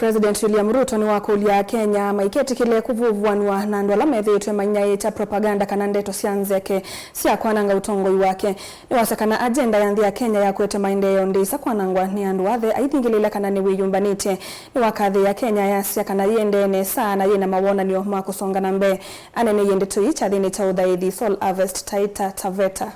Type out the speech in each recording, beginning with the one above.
President William Ruto ni wakulia Kenya maiketi kile kuvuvwanwa na ndwala methetwe manyaye cha propaganda kana ndeto cianzeke cia kwananga utongoi wake ni wasakana agenda ya nthi ya Kenya ya kwete maendeleo ndisa kwanangwa ni andu athe aithingilila kana ni wiyumbanite ni wakathi ya Kenya ya cia kana yendene sana yena mawonanio ma kusongana mbe anene yende tuicha thini cha uthaithi Sol Harvest Taita Taveta.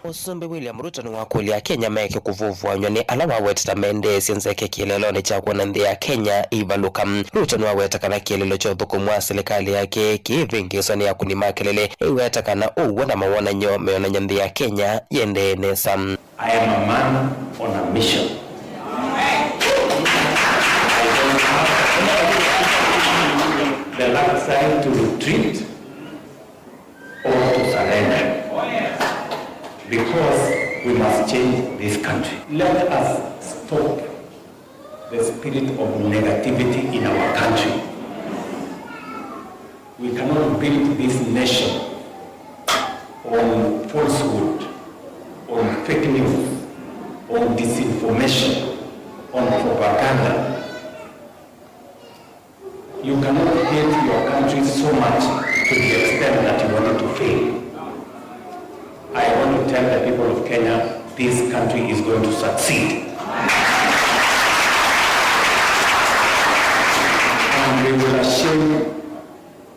Usumbe William Ruto ni wakulia Kenya meke kuvuvwanywa ni ala waweta mende sienzeke kieleloni cha kuona nthi ya Kenya ivaluka. Ruto ni waweta kana kielelo cha uthukumwa serikali yake kivingiso ni ya kunimakelele iweta kana uwa na mawonanyo meonanya nthi ya Kenya yende nesa. I am a man on a mission. The last time to retreat or to surrender. Because we must change this country. Let us stop the spirit of negativity in our country. We cannot build this nation on falsehood, on fake news, on disinformation, on propaganda. You cannot hate your country so much to the extent that you want it to fail. I want to tell the people of Kenya, this country is going to succeed. And we will shame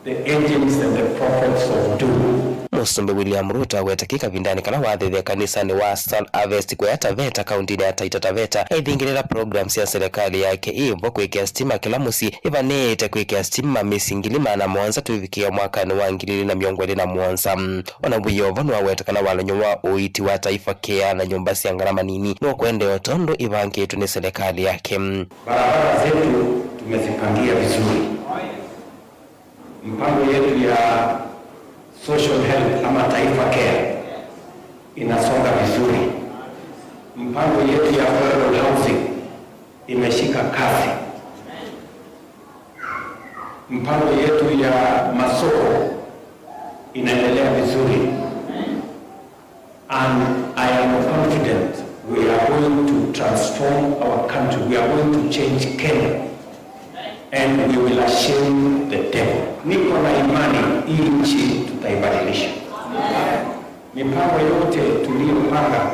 the agents and the prophets of doom. Usumbe William Ruto wetakika vindani kana wathithia kanisani wa Sol Harvest kwa Taveta kaunti ya Taita Taveta aithingirira programs ya serikali yake ivo kuikia stima kila musi ivanite kuikia stima misingilima na mwanza tuvikia mwakani wa 2027 ona buyovo ni wawetakana walonywa uiti wa taifa kia na nyumba cia ngarama nini no kwende otondo ivangitu ni serikali yake. Barabara zetu tumezipangia vizuri. Mpango yetu ya social health ama taifa care inasonga vizuri. Mpango yetu ya affordable housing imeshika kasi. Mpango yetu ya masoko inaendelea vizuri. And I am confident we are going to transform our country. We are going to change Kenya. And we will shame the devil. Niko na imani hii nchi tutaibadilisha. Mipango yote tuliyopanga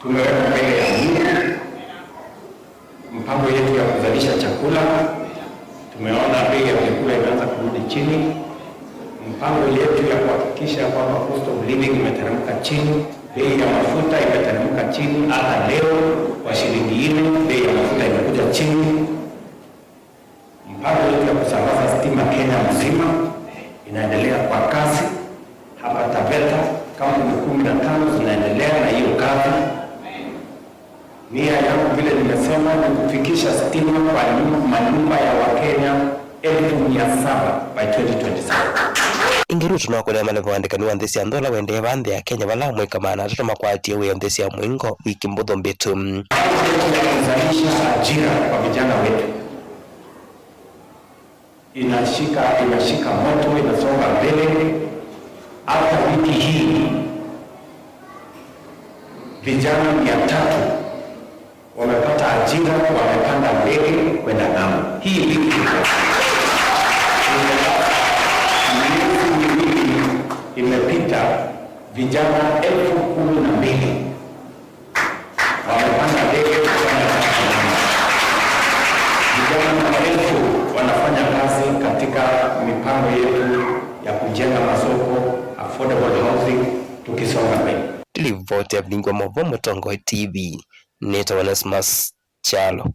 tumeweka mbele ya Mungu. Mpango yetu ya kuzalisha chakula, tumeona bei ya chakula imeanza kurudi chini. Mpango yetu ya kuhakikisha kwamba cost of living imeteremka chini. Bei ya mafuta imeteremka chini. Hata leo kwa shilingi 4 bei ya mafuta imekuja chini. Mpango yetu ya kusambaza stima Kenya mzima inaendelea kwa kasi. Hapa Taveta kaunti 15 zinaendelea na hiyo kazi. Nia yangu vile nimesema ni kufikisha stima kwa manyumba ya Wakenya 17,000 by 2027. Ingirutu na kule malevo andikani wa nthisi ya ndola wende vande ya Kenya wala mweka maana tatu makwati ya nthisi ya mwingo wiki mbudho mbitu. Kuzalisha ajira kwa vijana wetu inashika moto, inasonga mbele. Hata wiki hii vijana 300 wamepata ajira, wamepanda ndege kwenda ng'ambo. Hii wiki imepita vijana 12,000 wamepanda ndege kwenda ng'ambo. Vijana 1000 wanafanya kazi katika mipango yetu ya kujenga masoko, affordable housing, tukisonga mbele. Livote ya Bingwa Movo Mutongo TV Neta Onesmus Chalo.